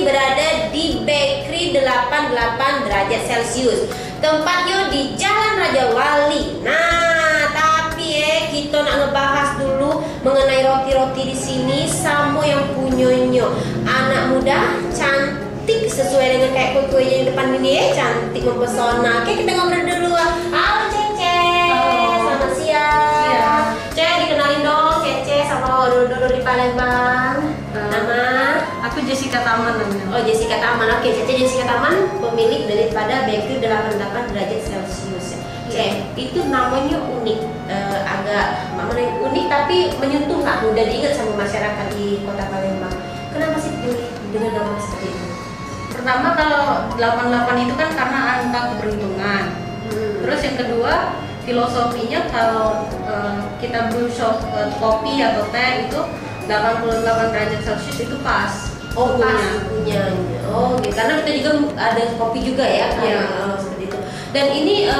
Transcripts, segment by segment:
Berada di Bakery 88 derajat Celcius. Tempatnya di Jalan Raja Wali. Nah, tapi kita nak ngebahas dulu mengenai roti-roti di sini sama yang punyanya anak muda cantik sesuai dengan kayak kue-kue yang depan ini cantik mempesona. Oke, kita ngobrol dulu. Halo Cece. Selamat siang. Cece, dikenalin dong Cece sama dulu di Palembang. Nama? Aku Jessica Taman namanya. Oh, Jessica Taman. Oke, Cece Jessica Taman, pemilik daripada Bakery 88 derajat Celcius. Itu namanya unik, agak unik tapi menyentuh lah, mudah diingat sama masyarakat di Kota Palembang. Kenapa sih pilih dengan nama seperti itu? Pertama, kalau 88 itu kan karena angka keberuntungan. Terus yang kedua, filosofinya kalau kita brew shop kopi atau teh itu 88 derajat Celcius itu pas. Oh, pas punya. Oh, gitu. Karena kita juga ada kopi juga ya. Iya. Seperti itu. Dan ini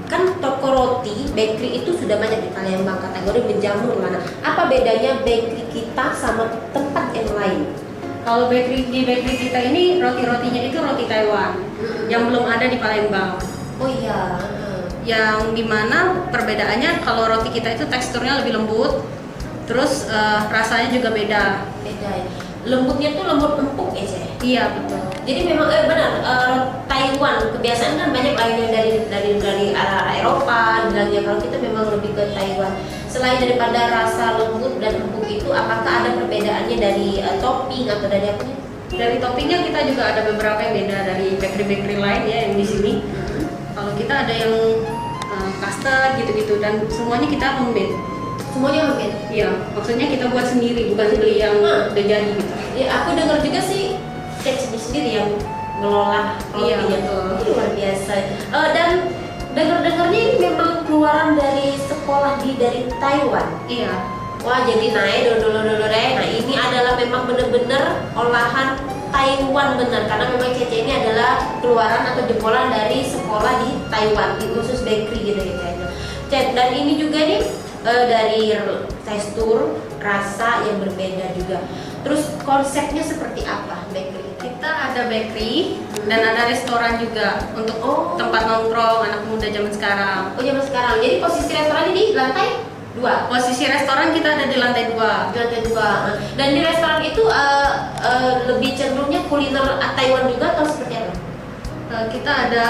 kan toko roti bakery itu sudah banyak di Palembang, kategori menjamur mana. Apa bedanya bakery kita sama tempat yang lain? Kalau di bakery kita ini roti-rotinya itu roti Taiwan yang belum ada di Palembang. Oh iya. Yang dimana perbedaannya kalau roti kita itu teksturnya lebih lembut, terus rasanya juga beda. Beda ya. Lembutnya tuh lembut empuk ya, Cek? Iya, betul. Jadi memang benar, Taiwan kebiasaan kan banyak lainnya dari arah Eropa bilangnya, kalau kita memang lebih ke Taiwan. Selain daripada rasa lembut dan empuk itu, apakah ada perbedaannya dari topping atau dari apa? Dari toppingnya kita juga ada beberapa yang beda dari bakery lain ya yang di sini. Kalau kita ada yang custard gitu-gitu dan semuanya kita homemade. Semuanya homemade? Iya, maksudnya kita buat sendiri, bukan beli yang udah jadi gitu. Ya, aku dengar juga sih Cece sendiri yang ngelola rotinya. Iya, betul. Itu luar biasa. Dan dengar-dengarnya ini memang keluaran dari sekolah dari Taiwan. Iya. Wah, jadi naik dulu. Nah, ini adalah memang benar-benar olahan Taiwan benar, karena memang Cece ini adalah keluaran atau jebolan dari sekolah di Taiwan, di khusus bakery gitu ya Cece. Dan ini juga nih dari tekstur, rasa yang berbeda juga. Terus konsepnya seperti apa bakery? Kita ada bakery dan ada restoran juga untuk tempat nongkrong anak muda zaman sekarang. Oh, zaman sekarang. Jadi posisi restorannya di lantai 2. Posisi restoran kita ada di lantai 2. Di lantai 2. Dan di restoran itu lebih cenderungnya kuliner Taiwan juga atau seperti apa? Kita ada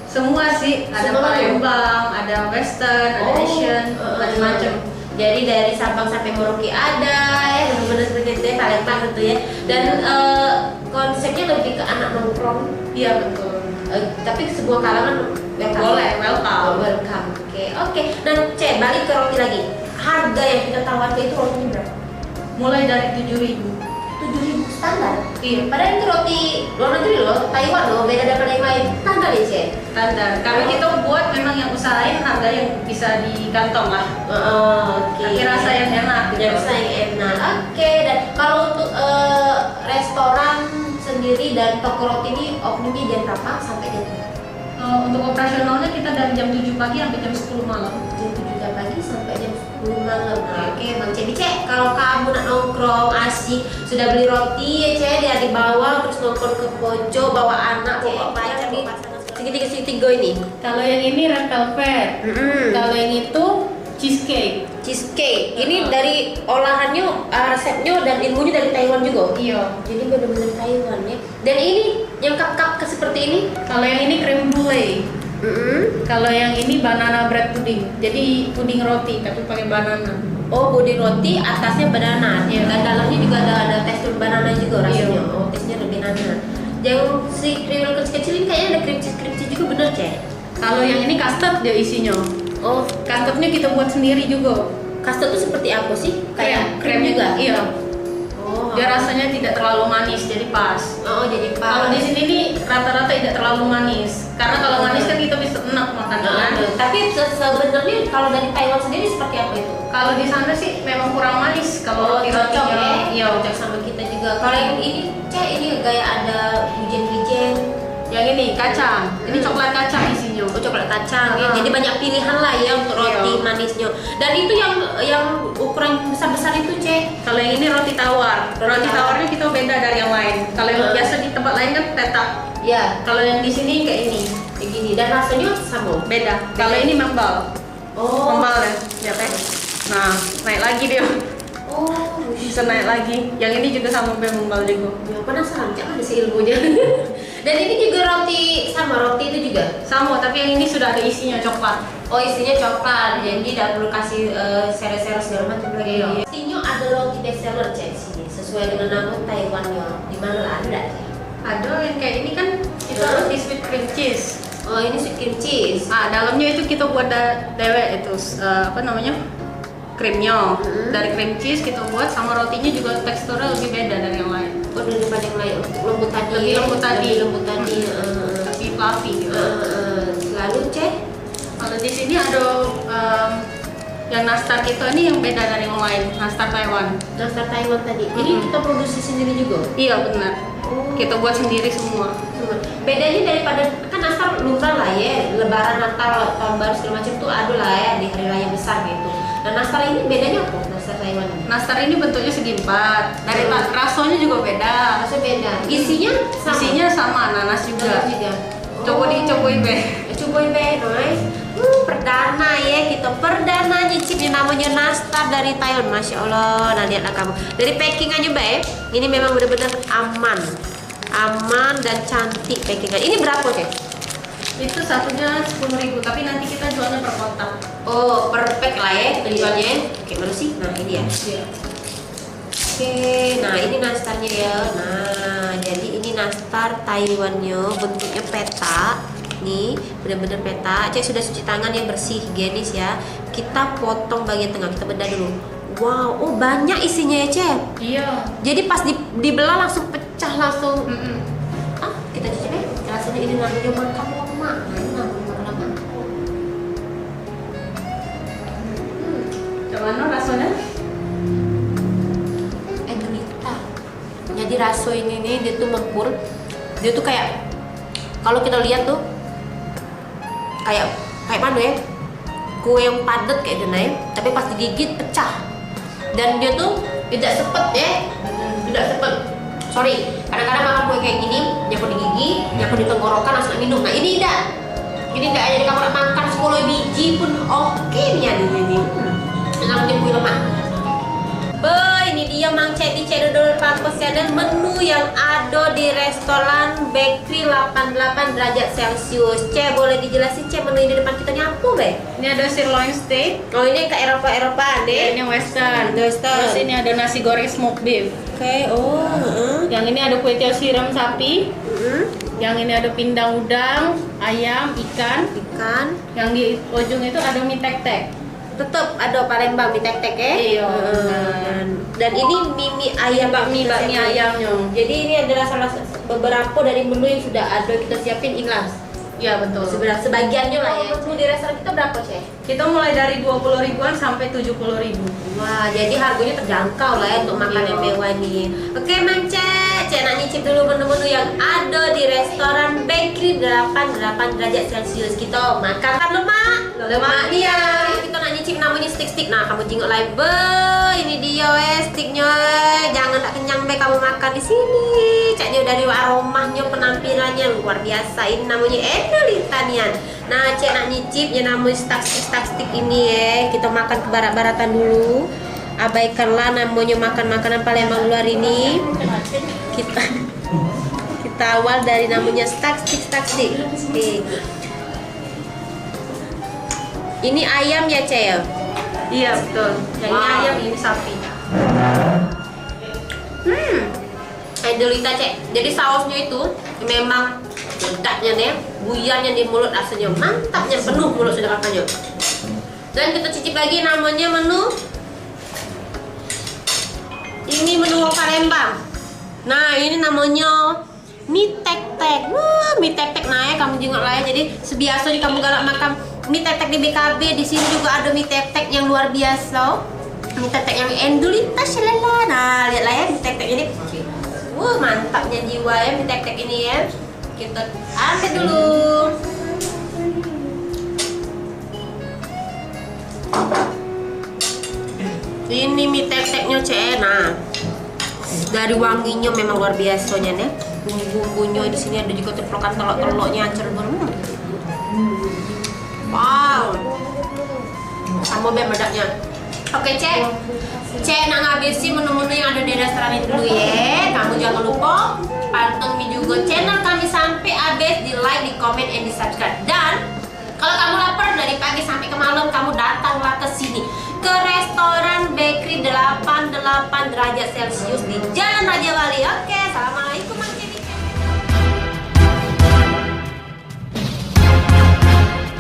semua sih, ada Semua Palembang, ada Western, ada Asian, macam-macam. Jadi dari Sabang sampai Merauke ada ya, benar-benar seperti itu ya, Palembang gitu ya. Dan konsepnya lebih ke anak nongkrong. Iya, betul. Tapi sebuah kalangan welcome. Boleh, welcome. Welcome. Oke. Nah, balik ke roti lagi. Harga yang kita tawarkan itu rotinya berapa? Mulai dari 7.000. 7.000 standar. Iya. Padahal itu roti luar negeri loh, Taiwan loh, beda daripada yang lain. Standar ya, Cek? Standar. Kami kita buat memang yang usahain harga yang bisa di kantong lah. Oke. Tapi rasa yang enak. Yang rasa yang enak. Oke. Dan kalau untuk restoran sendiri dan toko roti ini openingnya jam berapa sampai jam berapa? Untuk operasionalnya kita dari jam 7 pagi sampai jam 10 malam. Jam 7 pagi sampai jam 10 malam. Oke, Bang Cebi, Cek, kalau kamu nak nongkrong asik, sudah beli roti ya Cek, dia dibawa terus nongkrong ke pojok, bawa anak, bawa pacar, bawa pasangan segitiga ini. Kalau yang ini red velvet. Kalau yang itu cheesecake. Ini dari olahannya, resepnya dan ilmunya dari Taiwan juga. Iya. Jadi benar-benar Taiwan ya. Dan ini yang cup seperti ini. Kalau yang ini creme brulee. Kalau yang ini banana bread pudding. Jadi puding roti tapi pakai banana. Oh, puding roti atasnya banana. Iya. Dan dalamnya juga ada tekstur banana juga rasanya. Iya. Oh, teksturnya lebih banana. Yang si kriwil kecil-kecil ini kayaknya ada cream cheese juga bener Cek. Kalau yang ini custard dia isinya. Oh, Custardnya kita buat sendiri juga. custard itu seperti apa sih? Kayak krim juga? Iya. Oh, Dia rasanya tidak terlalu manis jadi pas. Oh, jadi pas. Kalau di sini nih rata-rata tidak terlalu manis. Karena kalau manis kan kita bisa enak makan kan. Tapi sebenarnya kalau dari Taiwan sendiri seperti apa itu? Kalau di sana sih memang kurang manis. Kalau roti cocok ya? iya Cocok sama kita juga. Kalau yang ini, Cek, ini kayak ada wijen-wijen. Yang ini kacang. Ini coklat kacang isinya. Oh, coklat kacang ya. Jadi banyak pilihan lah ya untuk roti manisnya. Dan itu yang ukuran besar-besar itu, Cek. Kalau yang ini roti tawar. Roti tawarnya kita beda dari yang lain. Kalau yang biasa di tempat lain kan petak. Ya, Kalau yang di sini kayak ini. kayak gini. Dan rasanya sama. Beda. Kalau ini membal. Oh. Membal ya. Lihat ya. Nah, naik lagi dia. Oh, Bisa naik lagi. Yang ini juga sama membal juga. ya penasaran, Cek ada sih ilmunya. Dan ini juga roti sama roti itu juga. Sama, tapi yang ini sudah ada isinya coklat. Oh, isinya coklat. Jadi tidak perlu kasih seres-seres segala macam lagi. Iya. Isinya ada roti best seller, Cek, sini. Sesuai dengan nama Taiwannya. Di mana lah ada, Cek? Ada yang kayak ini kan itu roti sweet cream cheese. Oh, ini sweet cream cheese. Ah, dalamnya itu kita buat dewek itu apa namanya? Krimnya. Dari cream cheese kita buat sama rotinya juga teksturnya lebih beda dari yang lain. Oh, daripada yang lain untuk lembut tadi. Lebih lembut tadi. Lebih lembut tadi. Lebih fluffy gitu. Lalu, Cek, Kalau di sini ada yang nastar kita ini yang beda dari yang lain, nastar Taiwan. nastar Taiwan tadi. Ini kita produksi sendiri juga. Iya benar. Kita buat sendiri semua. Bedanya daripada kan nastar lumrah lah ya, Lebaran, Natal, tahun baru segala macam tuh ada lah ya di hari raya besar gitu. Nah, nastar ini bedanya apa? Nastar Taiwan ini? Nastar ini bentuknya segi empat. Dari rasanya juga beda. Rasanya beda. Isinya sama. Isinya sama, nanas juga. juga. Coba dicobain be. Cobain be, nice. Perdana ya, kita perdana nyicip yang namanya nastar dari Thailand, masya Allah. Nah, lihatlah kamu dari packingannya be, ini memang benar-benar aman dan cantik packingan. Ini berapa, Cek? Itu satunya 10.000, tapi nanti kita jualnya per kotak. Oh, per pack lah ya kita jualnya. Oke, mana sih? Nah, ini ya. Iya. Oke, nah ini nastarnya ya. Nah, jadi ini nastar Taiwannya, bentuknya peta. Nih, benar-benar peta. Cek sudah cuci tangan yang bersih, higienis ya. Kita potong bagian tengah, kita bedah dulu. Wow, oh banyak isinya ya, Cek. Iya. Jadi pas dibelah langsung pecah langsung. Ah, kita cicip ya. Rasanya ini namanya makan lemak. Gimana rasanya? Endulita. Jadi raso ini nih dia tuh mempur. Dia tuh kayak kalau kita lihat tuh kayak mana ya? Kue yang padat kayak gini, tapi pas digigit pecah. Dan dia tuh tidak sepet ya. Tidak sepet. Sorry, kadang-kadang makan kue kayak gini, nyampe di gigi, nyampe di tenggorokan langsung minum. Nah, ini tidak. Ini tidak, jadi kamu makan 10 biji pun oke nih ini. Namanya kue lemak. Ini dia Mang Cek di Channel Pampus Channel, menu yang ada di restoran Bakery 88 derajat Celcius. Cek, boleh dijelasin Cek menu ini di depan kita ini apa, Be? Ini ada sirloin steak. Oh, ini ke Eropa-Eropaan deh. Ini western. Western. Terus ini ada nasi goreng smoked beef. Oke, Yang ini ada kue tiaw siram sapi. Yang ini ada pindang udang, ayam, ikan. Ikan. Yang di ujung itu ada mie tek-tek. Tetap ada Palembang mie tek-tek ya. Iya. Dan ini mie ayam, Bakmi ayamnya. Jadi ini adalah salah beberapa dari menu yang sudah ada kita siapin ikhlas. Iya betul. Sebenarnya sebagiannya lah ya. Menu di restoran kita berapa, Cek? Kita mulai dari 20 ribuan sampai 70 ribu. Wah, jadi harganya terjangkau lah ya untuk makan yang mewah nih. Oke, Mang Cek nak nyicip dulu menu-menu yang ada di restoran Bakery 88 derajat Celcius. Kita makan lemak nih ya. Kita nak nyicip namanya stick-stick. Nah, kamu jingok live. Ini dia sticknya. Jangan tak kenyang be kamu makan di sini. Cek dia dari aromanya, penampilannya luar biasa. Ini namanya Endulita nian. Nah, Cek nak nyicip yang namanya stick ini ya. Kita makan ke barat-baratan dulu. Abaikanlah namanya makan makanan Palembang luar ini. Kita awal dari namanya stick. Oke. Ini ayam ya, Cek ya? Iya betul. Yang ini ayam, ini sapi. Endulita, Cek. Jadi sausnya itu memang ledaknya nih, buyarnya di mulut, rasanya mantapnya, penuh mulut sudah makannya. Dan kita cicip lagi namanya menu. Ini menu Palembang. Nah, ini namanya mie tek-tek. Wah, mie tek-tek nah ya kamu jengok lah ya. Jadi sebiasanya kamu galak makan mie tek-tek di BKB, di sini juga ada mie tek-tek yang luar biasa. Mie tek-tek yang Endulita selala. Nah, lihatlah ya mie tek-tek ini. Wah, mantapnya jiwa ya mie tek-tek ini ya. Kita ambil dulu. Ini mie tek-teknya enak. Dari wanginya memang luar biasanya nih. Bumbu-bumbunya di sini ada juga teplokan telur-telurnya ancur banget. Wow. Sama bedaknya. Oke, Cek nak ngabisi menu-menu yang ada di restoran itu dulu ya. Kamu jangan lupa pantengin juga channel kami sampai habis, di like, di comment, and di subscribe. Dan kalau kamu lapar dari pagi sampai ke malam, kamu datanglah ke sini, ke restoran Bakery 88 derajat Celcius di Jalan Raja Wali. Oke, assalamualaikum.